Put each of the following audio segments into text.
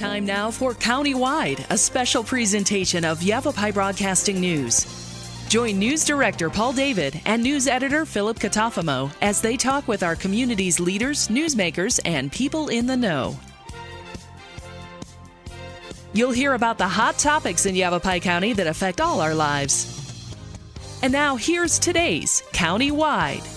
Time now for Countywide, a special presentation of Yavapai Broadcasting News. Join News Director Paul David and News Editor Philip Catafamo as they talk with our community's leaders, newsmakers, and people in the know. You'll hear about the hot topics in Yavapai County that affect all our lives. And now here's today's Countywide.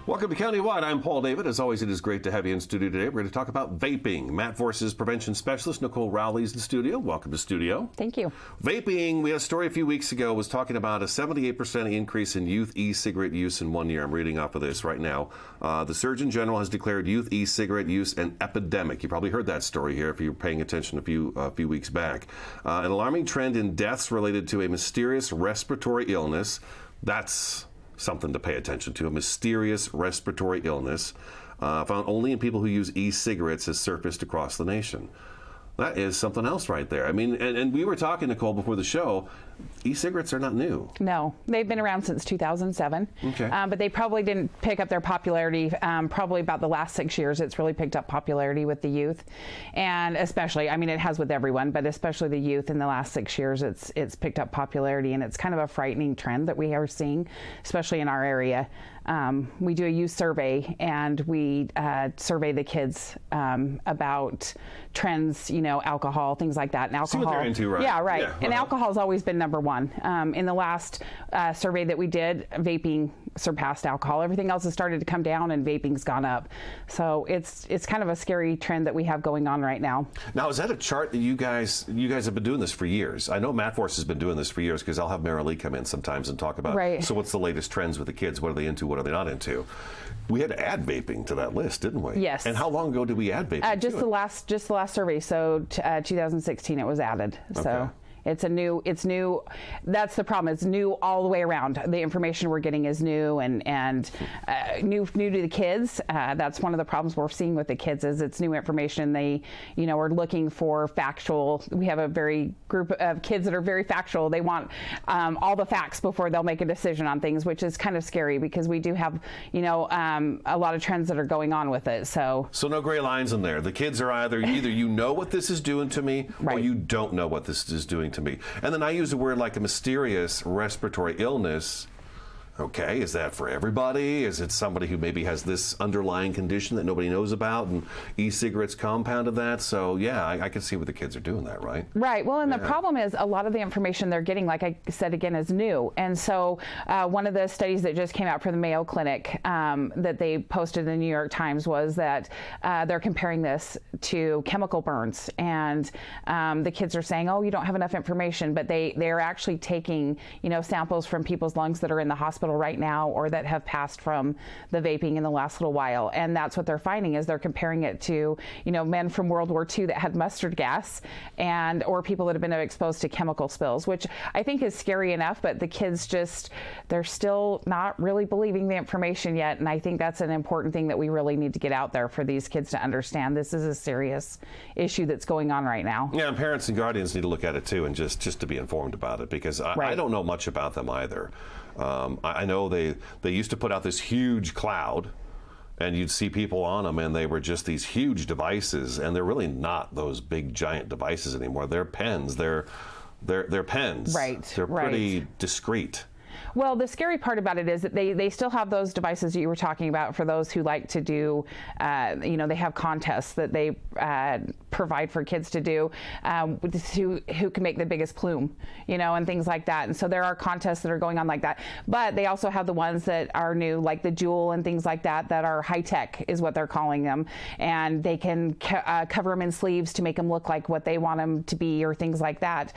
Welcome to Countywide. I'm Paul David. As always, it is great to have you in studio today. We're going to talk about vaping. MATForce's prevention specialist, Nicole Rowley, is in studio. Welcome to studio. Thank you. Vaping, we had a story a few weeks ago, was talking about a 78% increase in youth e-cigarette use in 1 year. I'm reading off of this right now. The Surgeon General has declared youth e-cigarette use an epidemic. You probably heard that story here if you were paying attention a few weeks back. An alarming trend in deaths related to a mysterious respiratory illness. That's something to pay attention to. A mysterious respiratory illness found only in people who use e-cigarettes has surfaced across the nation. That is something else right there. I mean, and we were talking, Nicole, before the show, e-cigarettes are not new. No, they've been around since 2007. Okay. But they probably didn't pick up their popularity probably about the last 6 years. It's really picked up popularity with the youth. And especially, I mean, it has with everyone, but especially the youth in the last 6 years, it's picked up popularity. And it's kind of a frightening trend that we are seeing, especially in our area. We do a youth survey, and we survey the kids about trends, you know, alcohol, things like that. And alcohol, see what they're into, right? Yeah, right. Yeah, and alcohol's always been number one. In the last survey that we did, vaping surpassed alcohol. Everything else has started to come down, and vaping's gone up. So it's kind of a scary trend that we have going on right now. Now, is that a chart that you guys have been doing this for years? I know MATForce has been doing this for years, because I'll have Mary Lee come in sometimes and talk about, right. So what's the latest trends with the kids? What are they into? What are they not into? We had to add vaping to that list, didn't we? Yes. And how long ago did we add vaping? Just the last survey. So 2016 it was added. Okay. So it's new. That's the problem. It's new all the way around. The information we're getting is new and new to the kids. That's one of the problems we're seeing with the kids is it's new information. They, you know, are looking for factual. We have a very group of kids that are very factual. They want all the facts before they'll make a decision on things, which is kind of scary because we do have, you know, a lot of trends that are going on with it. So no gray lines in there. The kids are either you know what this is doing to me, right, or you don't know what this is doing to me. And then I use a word like a mysterious respiratory illness. Okay, is that for everybody? Is it somebody who maybe has this underlying condition that nobody knows about, and e-cigarettes compounded that? So yeah, I can see what the kids are doing that, right? Right. Well, and the problem is a lot of the information they're getting, like I said again, is new. And so one of the studies that just came out for the Mayo Clinic that they posted in the New York Times was that they're comparing this to chemical burns. And the kids are saying, oh, you don't have enough information, but they're actually taking, you know, samples from people's lungs that are in the hospital right now or that have passed from the vaping in the last little while. And that's what they're finding is they're comparing it to, you know, men from World War II that had mustard gas or people that have been exposed to chemical spills, which I think is scary enough, but the kids they're still not really believing the information yet. And I think that's an important thing that we really need to get out there for these kids to understand. This is a serious issue that's going on right now. Yeah, and parents and guardians need to look at it too and just to be informed about it, because I don't know much about them either. I know they used to put out this huge cloud, and you'd see people on them, and they were just these huge devices, and they're really not those big giant devices anymore. They're pens. They're pens. Right. They're pretty discreet. Well, the scary part about it is that they still have those devices that you were talking about for those who like to do, you know, they have contests that they provide for kids to do, who can make the biggest plume, you know, and things like that. And so there are contests that are going on like that. But they also have the ones that are new, like the Juul and things like that are high tech is what they're calling them. And they can cover them in sleeves to make them look like what they want them to be or things like that.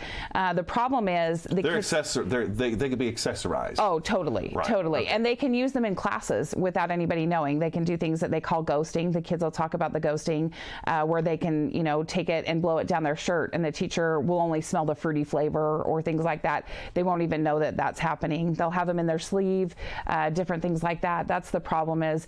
The problem is they could be accessorized. Oh, totally, right. Totally. Okay. And they can use them in classes without anybody knowing. They can do things that they call ghosting. The kids will talk about the ghosting, where they can, you know, take it and blow it down their shirt, and the teacher will only smell the fruity flavor or things like that. They won't even know that that's happening. They'll have them in their sleeve, different things like that. That's the problem is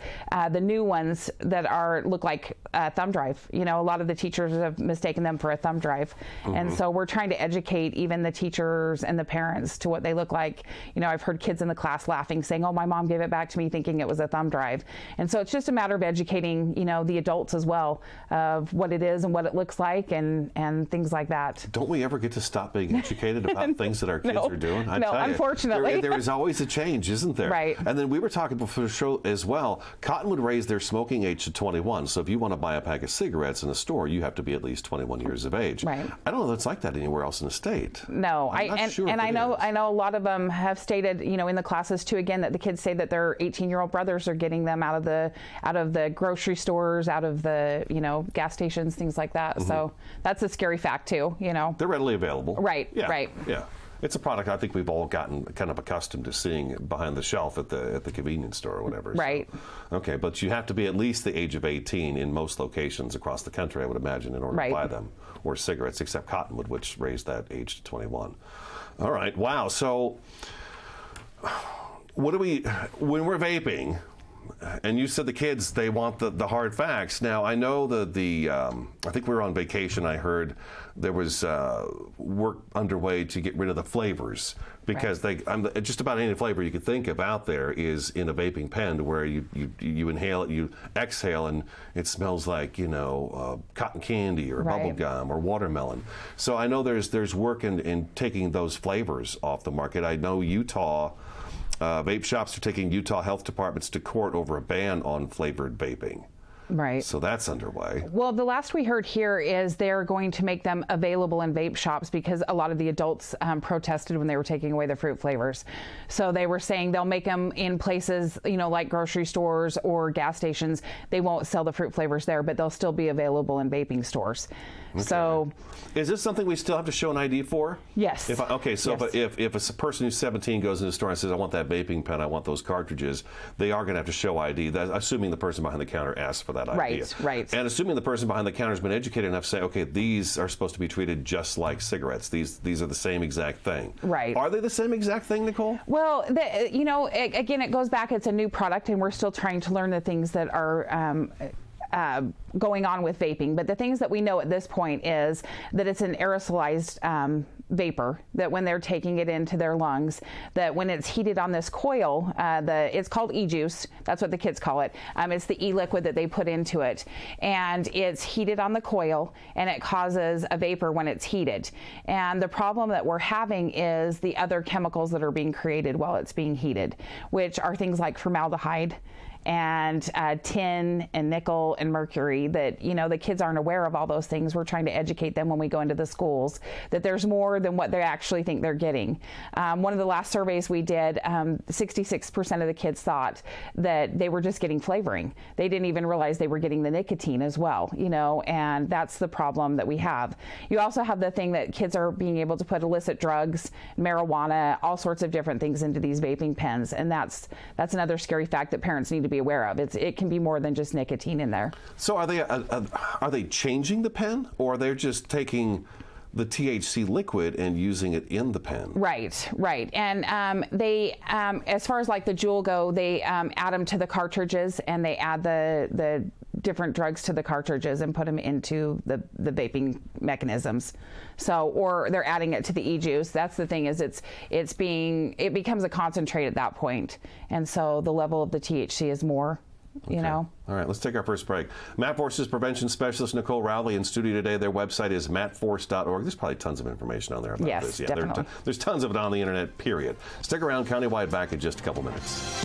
the new ones that look like a thumb drive. You know, a lot of the teachers have mistaken them for a thumb drive. Mm-hmm. And so we're trying to educate even the teachers and the parents to what they look like. You know, I've heard kids in the class laughing, saying, "Oh, my mom gave it back to me thinking it was a thumb drive." And so it's just a matter of educating, the adults as well of what it is and what it looks like and things like that. Don't we ever get to stop being educated about things that our kids are doing? No, unfortunately. There is always a change, isn't there? Right. And then we were talking before the show as well. Cottonwood raised their smoking age to 21. So if you want to buy a pack of cigarettes in a store, you have to be at least 21 years of age. Right. I don't know if it's like that anywhere else in the state. No, I know a lot of them have stated, in the classes too, again, that the kids say that their 18-year-old brothers are getting them out of the grocery stores, out of the gas stations, things like that. Mm-hmm. So that's a scary fact too. They're readily available. Right. Yeah. Right. Yeah. It's a product I think we've all gotten kind of accustomed to seeing behind the shelf at the convenience store or whatever. Right. So, okay, but you have to be at least the age of 18 in most locations across the country, I would imagine, in order to buy them, or cigarettes, except Cottonwood, which raised that age to 21. All right. Wow. So when we're vaping, and you said the kids, they want the hard facts. Now, I know I think we were on vacation. I heard there was work underway to get rid of the flavors because just about any flavor you could think of out there is in a vaping pen where you inhale it, you exhale, and it smells like, cotton candy or bubble gum or watermelon. So I know there's work in taking those flavors off the market. I know Utah. Vape shops are taking Utah health departments to court over a ban on flavored vaping. Right. So that's underway. Well, the last we heard here is they're going to make them available in vape shops because a lot of the adults protested when they were taking away the fruit flavors. So they were saying they'll make them in places, like grocery stores or gas stations. They won't sell the fruit flavors there, but they'll still be available in vaping stores. Okay. So, is this something we still have to show an ID for? Yes. If a person who's 17 goes in the store and says, "I want that vaping pen, I want those cartridges," they are going to have to show ID. Assuming the person behind the counter asks for that ID. Right. And assuming the person behind the counter has been educated enough to say, "Okay, these are supposed to be treated just like cigarettes. These are the same exact thing." Right. Are they the same exact thing, Nicole? Well, again, it goes back. It's a new product, and we're still trying to learn the things that are. Going on with vaping, but the things that we know at this point is that it's an aerosolized vapor, that when they're taking it into their lungs, that when it's heated on this coil, it's called e-juice, that's what the kids call it, it's the e-liquid that they put into it, and it's heated on the coil, and it causes a vapor when it's heated. And the problem that we're having is the other chemicals that are being created while it's being heated, which are things like formaldehyde, and tin and nickel and mercury, that the kids aren't aware of all those things. We're trying to educate them when we go into the schools that there's more than what they actually think they're getting. One of the last surveys we did, 66% of the kids thought that they were just getting flavoring. They didn't even realize they were getting the nicotine as well, and that's the problem that we have. You also have the thing that kids are being able to put illicit drugs, marijuana, all sorts of different things into these vaping pens, and that's another scary fact that parents need to be aware of. It can be more than just nicotine in there. So are they changing the pen, or they're just taking the THC liquid and using it in the pen? Right. And they, as far as like the Juul go, they add them to the cartridges, and they add the different drugs to the cartridges and put them into the vaping mechanisms. So, or they're adding it to the e-juice. That's the thing, is it becomes a concentrate at that point. And so the level of the THC is more, All right, let's take our first break. MATForce's prevention specialist, Nicole Rowley, in studio today. Their website is MATForce.org. There's probably tons of information on there about this. Yes, definitely. There's tons of it on the internet, period. Stick around, Countywide back in just a couple minutes.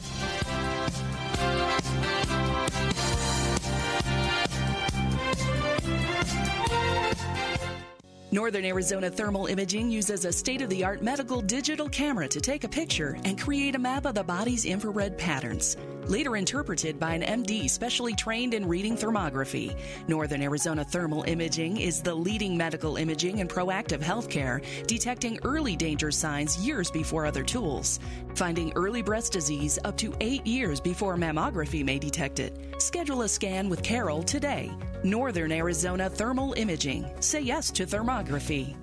Northern Arizona Thermal Imaging uses a state-of-the-art medical digital camera to take a picture and create a map of the body's infrared patterns, later interpreted by an MD specially trained in reading thermography. Northern Arizona Thermal Imaging is the leading medical imaging and proactive healthcare, detecting early danger signs years before other tools, finding early breast disease up to 8 years before mammography may detect it. Schedule a scan with Carol today. Northern Arizona Thermal Imaging. Say yes to thermography.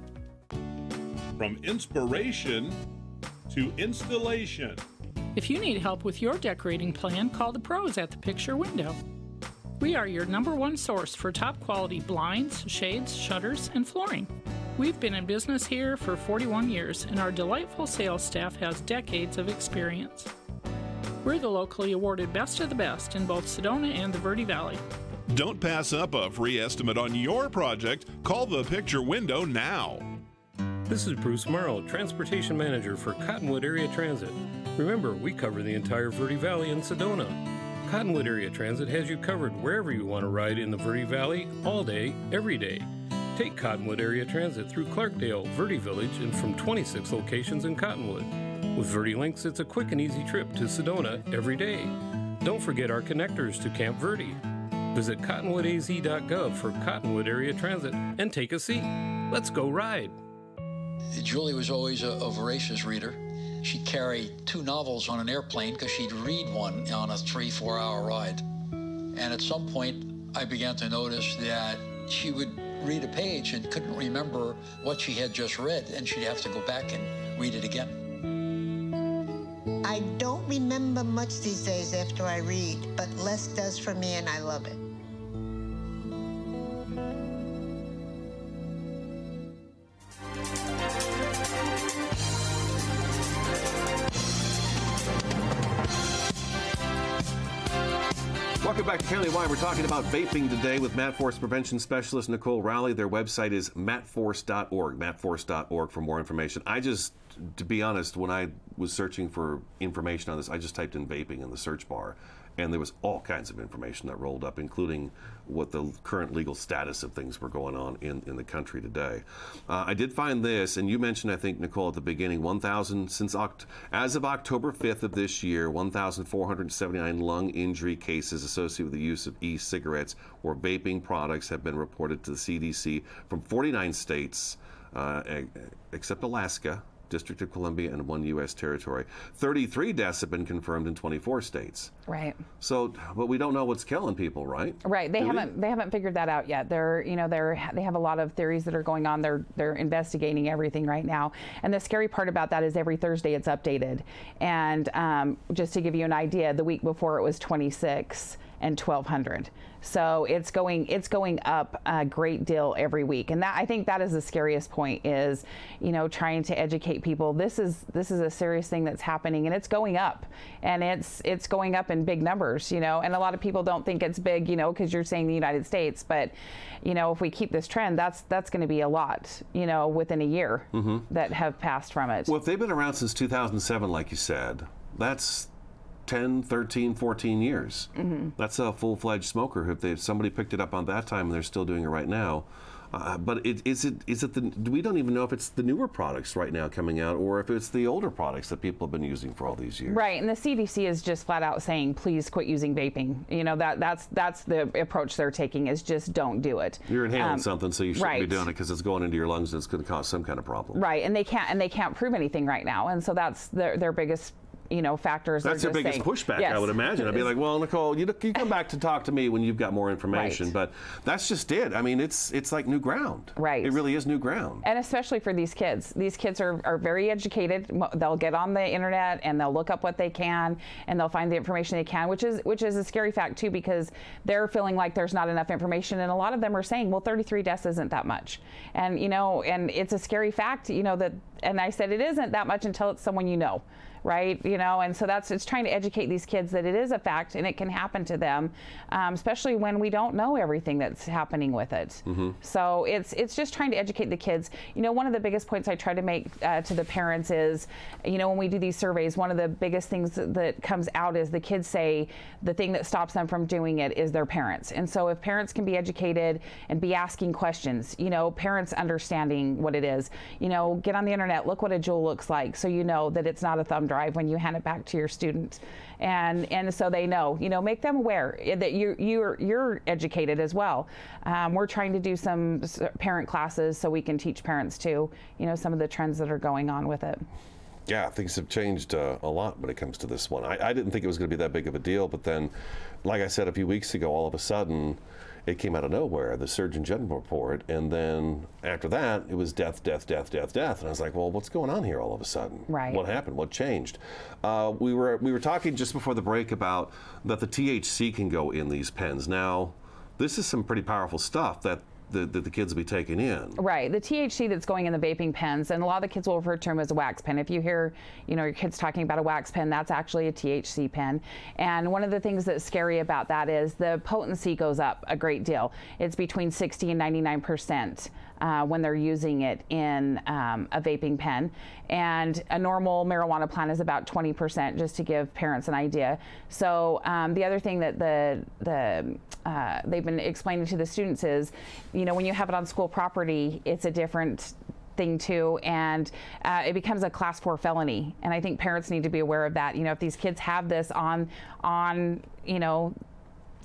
From inspiration to installation. If you need help with your decorating plan, call the pros at the Picture Window. We are your #1 source for top quality blinds, shades, shutters, and flooring. We've been in business here for 41 years, and our delightful sales staff has decades of experience. We're the locally awarded Best of the Best in both Sedona and the Verde Valley. Don't pass up a free estimate on your project. Call the picture window now. This is Bruce Morrow, Transportation Manager for Cottonwood Area Transit. Remember, we cover the entire Verde Valley and Sedona. Cottonwood Area Transit has you covered wherever you want to ride in the Verde Valley, all day, every day. Take Cottonwood Area Transit through Clarkdale, Verde Village, and from 26 locations in Cottonwood. With Verde Links, it's a quick and easy trip to Sedona every day. Don't forget our connectors to Camp Verde. Visit cottonwoodaz.gov for Cottonwood Area Transit and take a seat. Let's go ride. Julie was always a voracious reader. She'd carry 2 novels on an airplane because she'd read one on a 3-4 hour ride. And at some point, I began to notice that she would read a page and couldn't remember what she had just read, and she'd have to go back and read it again. I don't remember much these days after I read, but less does for me, and I love it. Welcome back to KLY. We're talking about vaping today with MATForce prevention specialist Nicole Rowley. Their website is matforce.org, matforce.org for more information. To be honest, when I was searching for information on this, I just typed in vaping in the search bar, and there was all kinds of information that rolled up, including what the current legal status of things were going on in the country today. I did find this, and you mentioned, I think, Nicole, at the beginning, as of October 5th of this year, 1,479 lung injury cases associated with the use of e-cigarettes or vaping products have been reported to the CDC from 49 states, except Alaska, District of Columbia, and 1 U.S. territory. 33 deaths have been confirmed in 24 states. Right. So, but we don't know what's killing people, right? Right. They haven't figured that out yet. They have a lot of theories that are going on. They're investigating everything right now. And the scary part about that is every Thursday it's updated. And just to give you an idea, the week before it was 26 and 1,200. So it's going up a great deal every week, and I think that is the scariest point, is trying to educate people. This is a serious thing that's happening, and it's going up, and it's going up in big numbers, and a lot of people don't think it's big, because you're saying the United States, but if we keep this trend, that's going to be a lot, within a year that have passed from it. Well, if they've been around since 2007, like you said, that's 10, 13, 14 years. That's a full-fledged smoker. If somebody picked it up on that time and they're still doing it right now. But we don't even know if it's the newer products right now coming out, or if it's the older products that people have been using for all these years. Right, and the CDC is just flat out saying, please quit using vaping. That's the approach they're taking, is just don't do it. You're inhaling something, so you shouldn't be doing it, because it's going into your lungs and it's going to cause some kind of problem. Right, and they can't prove anything right now, and so that's their biggest factors. That's their biggest pushback, yes. I would imagine. I'd be like, well, Nicole, you come back to talk to me when you've got more information. Right. But that's just it. I mean, it's like new ground. Right. It really is new ground. And especially for these kids. These kids are very educated. They'll get on the internet and they'll look up what they can, and they'll find the information they can, which is a scary fact too, because they're feeling like there's not enough information, and a lot of them are saying, well, 33 deaths isn't that much. And and it's a scary fact, that, and I said it isn't that much until it's someone right? And so it's trying to educate these kids that it is a fact and it can happen to them, especially when we don't know everything that's happening with it. So it's just trying to educate the kids. One of the biggest points I try to make to the parents is, when we do these surveys, one of the biggest things that comes out is the kids say the thing that stops them from doing it is their parents. And so if parents can be educated and be asking questions, parents understanding what it is, get on the internet, look what a Juul looks like, so that it's not a thumb drive when you hand it back to your student, and so they know, make them aware that you're educated as well. We're trying to do some parent classes so we can teach parents too, some of the trends that are going on with it. Yeah, things have changed a lot when it comes to this one. I didn't think it was going to be that big of a deal, but then, like I said a few weeks ago, all of a sudden, it came out of nowhere, the Surgeon General report, and then after that, it was death, death, death, death, death. And I was like, well, what's going on here all of a sudden? Right. What happened? What changed? We were talking just before the break about that the THC can go in these pens. Now, this is some pretty powerful stuff that the kids will be taking in. Right. The THC that's going in the vaping pens, and a lot of the kids will refer to them as a wax pen. If you hear, your kids talking about a wax pen, that's actually a THC pen. And one of the things that's scary about that is the potency goes up a great deal. It's between 60 and 99%. When they're using it in a vaping pen. And a normal marijuana plant is about 20%, just to give parents an idea. So the other thing that they've been explaining to the students is, when you have it on school property, it's a different thing too, and it becomes a class 4 felony. And I think parents need to be aware of that. If these kids have this on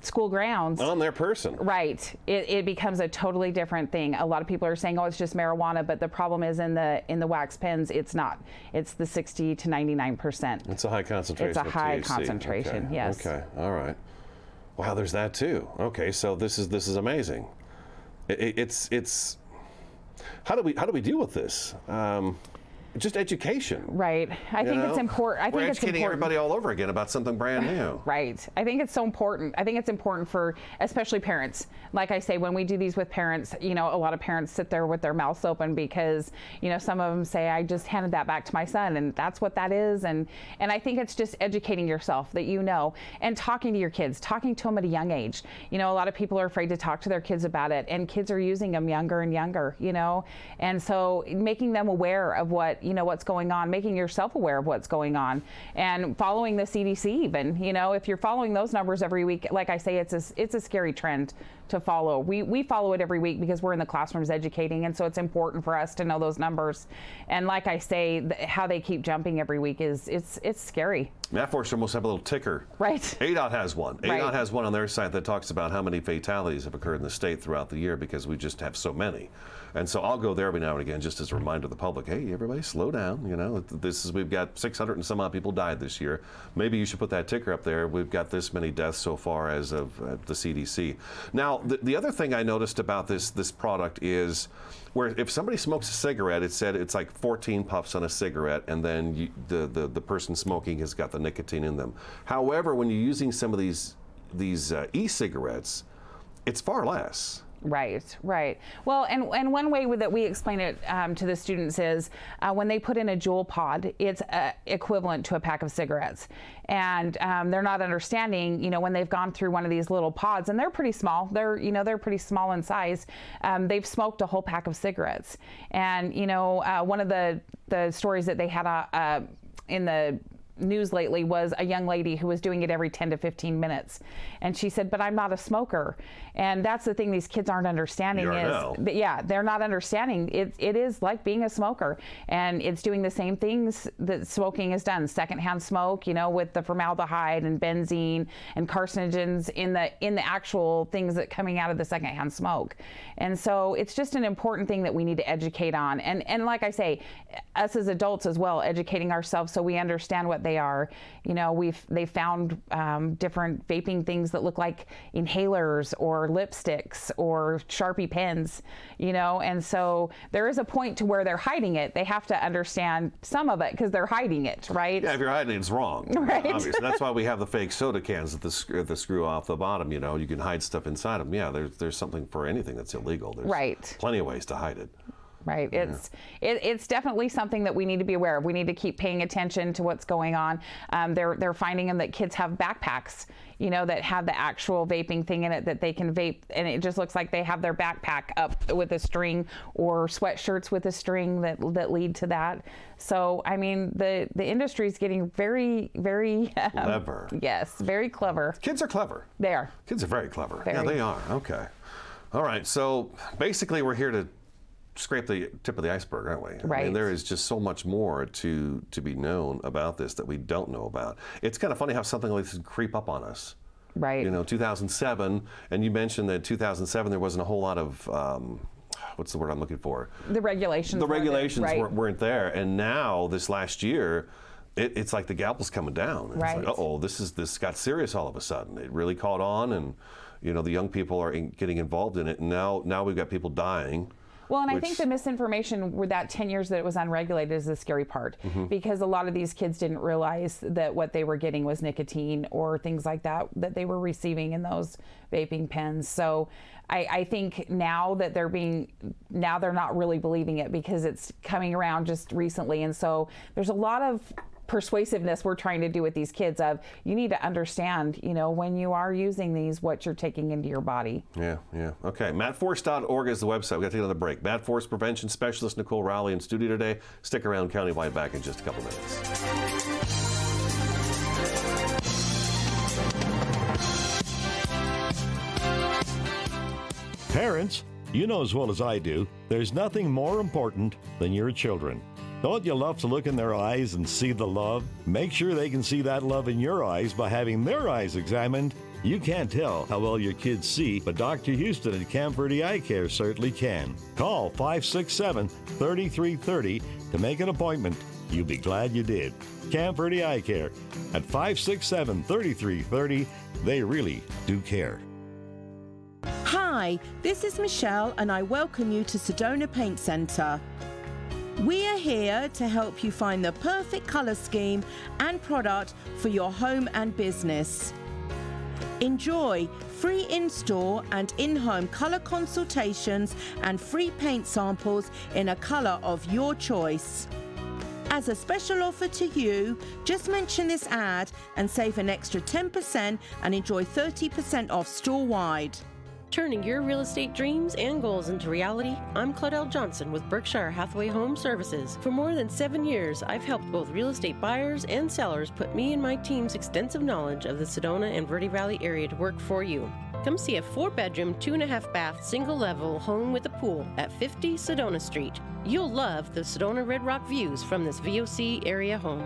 school grounds on their person, right, it becomes a totally different thing. A lot of people are saying, oh, it's just marijuana, but the problem is in the wax pens, it's not. It's the 60 to 99%. It's a high concentration. It's a high THC. concentration. Okay. Yes. Okay. All right. Wow, there's that too. Okay, so this is amazing. It's how do we deal with this? Just education. Right. I think it's important. We're educating everybody all over again about something brand new. Right. I think it's so important. I think it's important for especially parents. Like I say, when we do these with parents, a lot of parents sit there with their mouths open because, some of them say, I just handed that back to my son, and that's what that is. And I think it's just educating yourself that and talking to your kids, talking to them at a young age. A lot of people are afraid to talk to their kids about it, and kids are using them younger and younger, and so making them aware of what's going on, making yourself aware of what's going on, and following the CDC even. If you're following those numbers every week, like I say, it's a scary trend to follow. We follow it every week because we're in the classrooms educating, and so it's important for us to know those numbers. And like I say, how they keep jumping every week it's scary. MATForce almost have a little ticker. Right. ADOT has one. Right. ADOT has one on their site that talks about how many fatalities have occurred in the state throughout the year because we just have so many. And so I'll go there every now and again just as a reminder to the public, hey, everybody slow down. We've got 600 and some odd people died this year. Maybe you should put that ticker up there. We've got this many deaths so far as of the CDC. Now, the other thing I noticed about this product is where if somebody smokes a cigarette, it said it's like 14 puffs on a cigarette, and then the person smoking has got the nicotine in them. However, when you're using some of these e-cigarettes, it's far less. Right. Well, and one way that we explain it to the students is when they put in a Juul pod, it's equivalent to a pack of cigarettes. And they're not understanding, when they've gone through one of these little pods, and they're pretty small. They're pretty small in size. They've smoked a whole pack of cigarettes. And one of the stories that they had in the news lately was a young lady who was doing it every 10 to 15 minutes. And she said, but I'm not a smoker. And that's the thing these kids aren't understanding they're not understanding. It is like being a smoker, and it's doing the same things that smoking has done. Secondhand smoke, with the formaldehyde and benzene and carcinogens in the actual things that coming out of the secondhand smoke. And so it's just an important thing that we need to educate on. And like I say, us as adults as well, educating ourselves so we understand what they are. They found different vaping things that look like inhalers or lipsticks or Sharpie pens, and so there is a point to where they're hiding it. They have to understand some of it because they're hiding it, right? Yeah, if you're hiding it, it's wrong. Right. Obviously. That's why we have the fake soda cans that the screw off the bottom. You can hide stuff inside them. Yeah, there's something for anything that's illegal. There's plenty of ways to hide it. Right. It's definitely something that we need to be aware of. We need to keep paying attention to what's going on. They're finding them that kids have backpacks, that have the actual vaping thing in it that they can vape, and it just looks like they have their backpack up with a string, or sweatshirts with a string that lead to that. So I mean, the industry is getting very, very clever. Yes, very clever. Kids are clever. They are. Kids are very clever. Very. Yeah, they are. Okay. All right. So basically, we're here to scrape the tip of the iceberg, aren't we? Right. I mean, there is just so much more to be known about this that we don't know about. It's kind of funny how something like this can creep up on us. Right. 2007, and you mentioned that 2007 there wasn't a whole lot of what's the word I'm looking for? The regulations. The regulations weren't there, and now this last year, it's like the gavel's coming down. And right. It's like, uh-oh, this got serious all of a sudden. It really caught on, and the young people are getting involved in it, and now we've got people dying. Well, and I think the misinformation with that 10 years that it was unregulated is the scary part, because a lot of these kids didn't realize that what they were getting was nicotine or things like that they were receiving in those vaping pens. So I think now that they're not really believing it because it's coming around just recently. And so there's a lot of persuasiveness we're trying to do with these kids of, you need to understand, when you are using these, what you're taking into your body. Yeah. Okay, MATForce.org is the website. We've got to take another break. MATForce Prevention Specialist Nicole Rowley in studio today. Stick around, Countywide back in just a couple minutes. Parents, you know as well as I do, there's nothing more important than your children. Don't you love to look in their eyes and see the love? Make sure they can see that love in your eyes by having their eyes examined. You can't tell how well your kids see, but Dr. Houston at Camp Verde Eye Care certainly can. Call 567-3330 to make an appointment. You'll be glad you did. Camp Verde Eye Care at 567-3330. They really do care. Hi, this is Michelle and I welcome you to Sedona Paint Center. We are here to help you find the perfect color scheme and product for your home and business. Enjoy free in-store and in-home color consultations and free paint samples in a color of your choice. As a special offer to you, just mention this ad and save an extra 10% and enjoy 30% off store-wide. Turning your real estate dreams and goals into reality, I'm Claudette Johnson with Berkshire Hathaway Home Services. For more than 7 years, I've helped both real estate buyers and sellers put me and my team's extensive knowledge of the Sedona and Verde Valley area to work for you. Come see a 4-bedroom, 2.5-bath, single-level home with a pool at 50 Sedona Street. You'll love the Sedona Red Rock views from this VOC area home.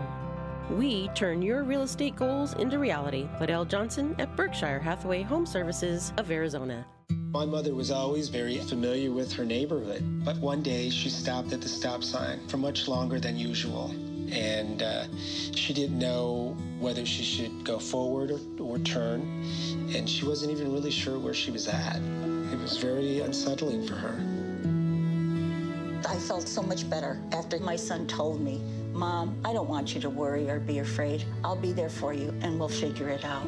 We turn your real estate goals into reality. Claudette Johnson at Berkshire Hathaway Home Services of Arizona. My mother was always very familiar with her neighborhood, but one day she stopped at the stop sign for much longer than usual, and she didn't know whether she should go forward or turn, and she wasn't even really sure where she was at. It was very unsettling for her. I felt so much better after my son told me, "Mom, I don't want you to worry or be afraid. I'll be there for you, and we'll figure it out."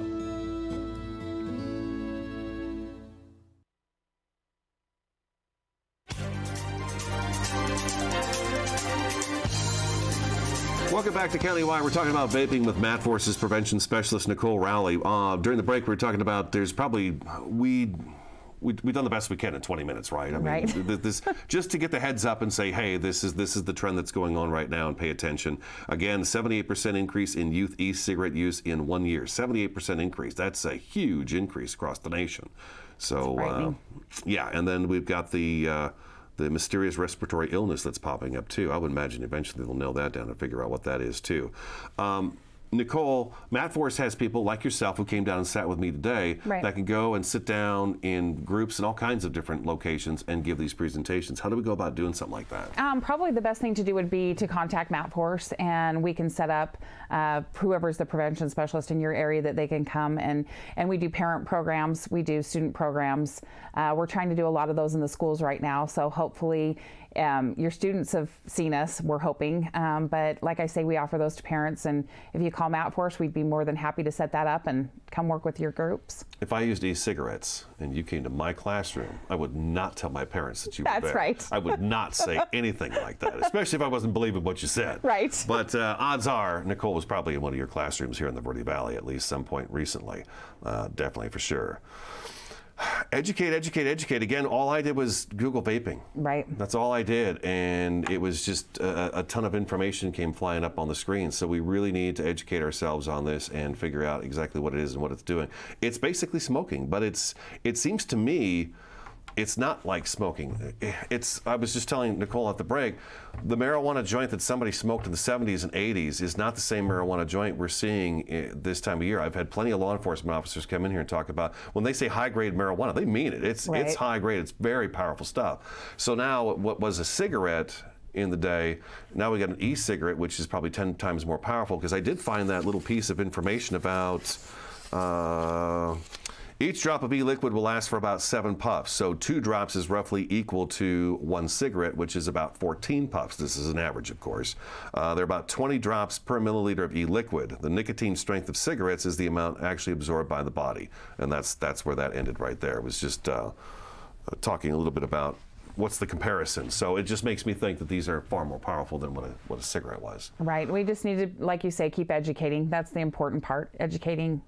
Welcome back to Countywide. We're talking about vaping with MATForce's prevention specialist, Nicole Rowley. During the break, we were talking about there's probably we've done the best we can in 20 minutes, right? I mean, this just to get the heads up and say, hey, this is the trend that's going on right now, and pay attention. Again, 78% increase in youth e-cigarette use in 1 year. 78% increase. That's a huge increase across the nation. So, yeah, and then we've got the mysterious respiratory illness that's popping up too. I would imagine eventually they'll nail that down and figure out what that is too. Nicole, MATForce has people like yourself who came down and sat with me today that can go and sit down in groups in all kinds of different locations and give these presentations. How do we go about doing something like that? Probably the best thing to do would be to contact MATForce, and we can set up whoever's the prevention specialist in your area that they can come, and we do parent programs, we do student programs. We're trying to do a lot of those in the schools right now, so hopefully your students have seen us, we're hoping, but like I say, we offer those to parents, and if you call MATForce, we'd be more than happy to set that up and come work with your groups. If I used e-cigarettes and you came to my classroom, I would not tell my parents that you were there. That's right. I would not say anything like that, especially if I wasn't believing what you said. Right. But odds are Nicole was probably in one of your classrooms here in the Verde Valley at least some point recently, definitely for sure. Educate, educate, educate. Again, all I did was Google vaping. Right. That's all I did, and it was just a ton of information came flying up on the screen. So we really need to educate ourselves on this and figure out exactly what it is and what it's doing. It's basically smoking, but it seems to me it's not like smoking. I was just telling Nicole at the break, the marijuana joint that somebody smoked in the 70s and 80s is not the same marijuana joint we're seeing this time of year. I've had plenty of law enforcement officers come in here and talk about, when they say high-grade marijuana, they mean it. It's high-grade. It's very powerful stuff. So now what was a cigarette in the day, now we got an e-cigarette, which is probably 10 times more powerful, because I did find that little piece of information about Each drop of e-liquid will last for about 7 puffs, so 2 drops is roughly equal to 1 cigarette, which is about 14 puffs. This is an average, of course. There are about 20 drops per milliliter of e-liquid. The nicotine strength of cigarettes is the amount actually absorbed by the body, and that's where that ended right there. It was just talking a little bit about what's the comparison. So it just makes me think that these are far more powerful than what a cigarette was. Right. We just need to, like you say, keep educating. That's the important part, educating.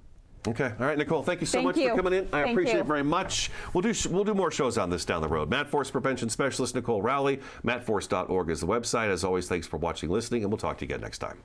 Okay. All right, Nicole, thank you so much for coming in. I appreciate it very much. We'll do more shows on this down the road. MATForce Prevention Specialist Nicole Rowley. MATForce.org is the website. As always, thanks for watching, listening, and we'll talk to you again next time.